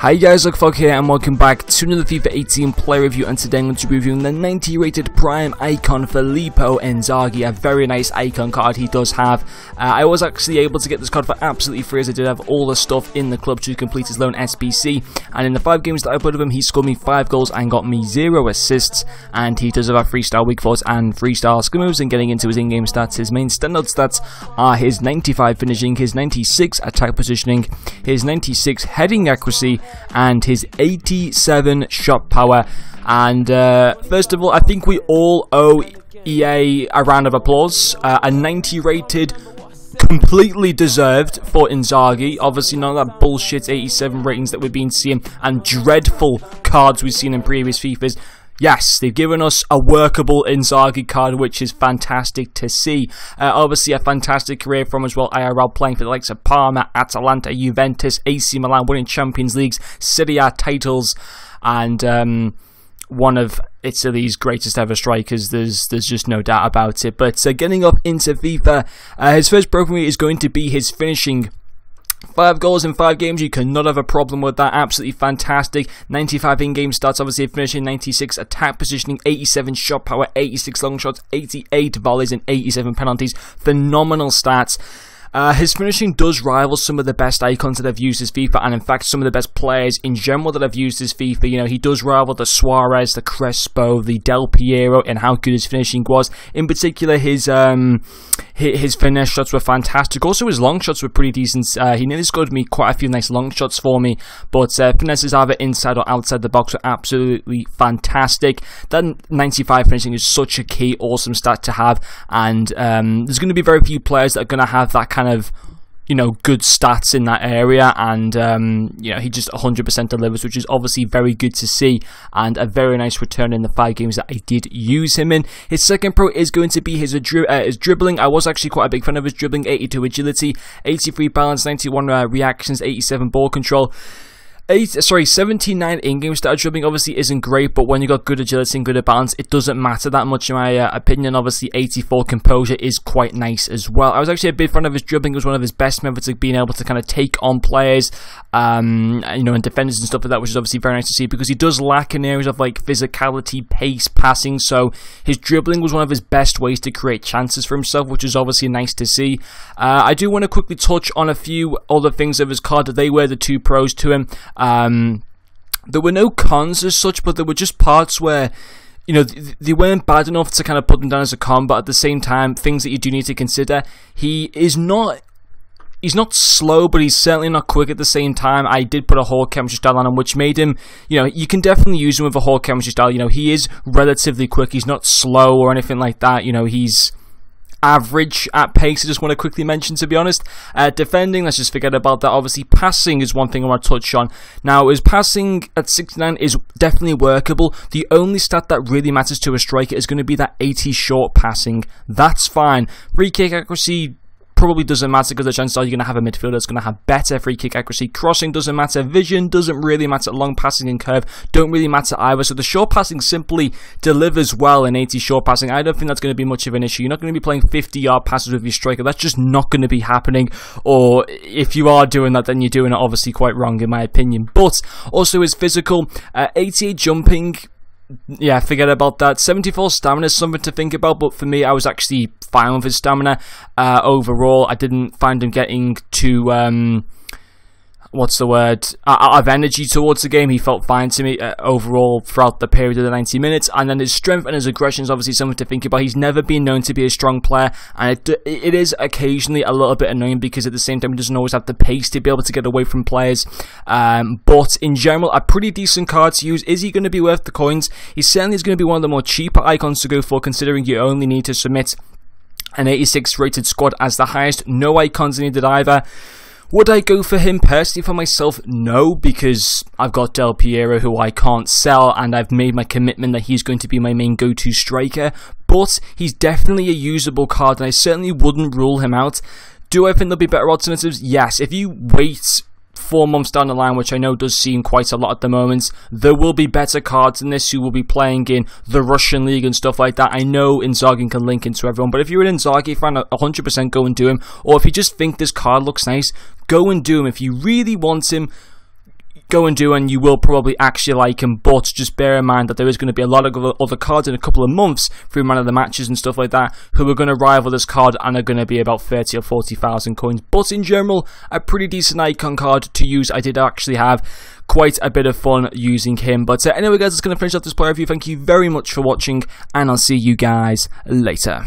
Hi guys, Luckfog here and welcome back to another FIFA 18 player review, and today I'm going to be reviewing the 90 rated prime icon Filippo Inzaghi, a very nice icon card he does have. I was actually able to get this card for absolutely free as I did have all the stuff in the club to complete his loan SBC, and in the 5 games that I played with him he scored me 5 goals and got me 0 assists, and he does have a 3-star weak foot and 3-star skill moves. And getting into his in-game stats, his main standard stats are his 95 finishing, his 96 attack positioning, his 96 heading accuracy, and his 87 shot power. And first of all, I think we all owe EA a round of applause. A 90 rated, completely deserved for Inzaghi. Obviously none of that bullshit 87 ratings that we've been seeing and dreadful cards we've seen in previous FIFAs. Yes, they've given us a workable Inzaghi card, which is fantastic to see. Obviously, a fantastic career from as well, IRL, playing for the likes of Parma, Atalanta, Juventus, AC Milan, winning Champions Leagues, Serie A titles, and one of Italy's greatest ever strikers. There's just no doubt about it. But getting up into FIFA, his first profile is going to be his finishing. 5 goals in 5 games, you cannot have a problem with that. Absolutely fantastic. 95 in-game stats, obviously finishing, 96 attack positioning, 87 shot power, 86 long shots, 88 volleys and 87 penalties. Phenomenal stats. His finishing does rival some of the best icons that have used his FIFA, and in fact some of the best players in general that have used his FIFA. You know, he does rival the Suarez, the Crespo, the Del Piero in how good his finishing was. In particular, his finesse shots were fantastic. Also, his long shots were pretty decent. He nearly scored me quite a few nice long shots for me, but finesses either inside or outside the box were absolutely fantastic. That 95 finishing is such a key, awesome stat to have, and there's going to be very few players that are going to have that kind of, you know, good stats in that area, and you know, he just 100% delivers, which is obviously very good to see, and a very nice return in the 5 games that I did use him in. His second pro is going to be his dribbling. I was actually quite a big fan of his dribbling. 82 agility, 83 balance, 91 reactions, 87 ball control. 79 in-game stat dribbling obviously isn't great, but when you got good agility and good balance, it doesn't matter that much in my opinion. Obviously 84 composure is quite nice as well. I was actually a big fan of his dribbling. It was one of his best methods of being able to kind of take on players, you know, and defenders and stuff like that, which is obviously very nice to see, because he does lack in areas of like physicality, pace, passing, so his dribbling was one of his best ways to create chances for himself, which is obviously nice to see. I do want to quickly touch on a few other things of his card. They were the 2 pros to him. There were no cons as such, but there were just parts where, you know, they weren't bad enough to kind of put them down as a con, but at the same time, things that you do need to consider. He's not slow, but he's certainly not quick at the same time. I did put a whole chemistry style on him, which made him, you know, you can definitely use him with a whole chemistry style. You know, he is relatively quick. He's not slow or anything like that. You know, he's average at pace, I just want to quickly mention, to be honest. Defending, let's just forget about that. Obviously, passing is one thing I want to touch on. Now, his passing at 69 is definitely workable. The only stat that really matters to a striker is going to be that 80 short passing. That's fine. Free kick accuracy probably doesn't matter, because the chances are you're going to have a midfielder that's going to have better free kick accuracy. Crossing doesn't matter. Vision doesn't really matter. Long passing and curve don't really matter either. So the short passing simply delivers well in 80 short passing. I don't think that's going to be much of an issue. You're not going to be playing 50-yard passes with your striker. That's just not going to be happening. Or if you are doing that, then you're doing it obviously quite wrong, in my opinion. But also his physical, 88 jumping. Yeah, forget about that. 74 stamina is something to think about, but for me, I was actually fine with his stamina. Overall, I didn't find him getting too, what's the word, out of energy towards the game. He felt fine to me overall throughout the period of the 90 minutes. And then his strength and his aggression is obviously something to think about. He's never been known to be a strong player, and it is occasionally a little bit annoying, because at the same time he doesn't always have the pace to be able to get away from players. But in general, a pretty decent card to use. Is he going to be worth the coins? He certainly is going to be one of the more cheaper icons to go for, considering you only need to submit an 86 rated squad as the highest. No icons needed either. Would I go for him personally for myself? No, because I've got Del Piero, who I can't sell, and I've made my commitment that he's going to be my main go-to striker. But he's definitely a usable card, and I certainly wouldn't rule him out. Do I think there'll be better alternatives? Yes. If you wait 4 months down the line, which I know does seem quite a lot at the moment, there will be better cards than this who will be playing in the Russian league and stuff like that. I know Inzaghi can link into everyone, but if you're an Inzaghi fan, 100% go and do him. Or if you just think this card looks nice, go and do him. If you really want him, go and do, and you will probably actually like him. But just bear in mind that there is going to be a lot of other cards in a couple of months through Man of the Matches and stuff like that who are going to rival this card and are going to be about 30 or 40,000 coins. But in general, a pretty decent icon card to use. I did actually have quite a bit of fun using him. But anyway guys, that's going to finish up this player review. Thank you very much for watching, and I'll see you guys later.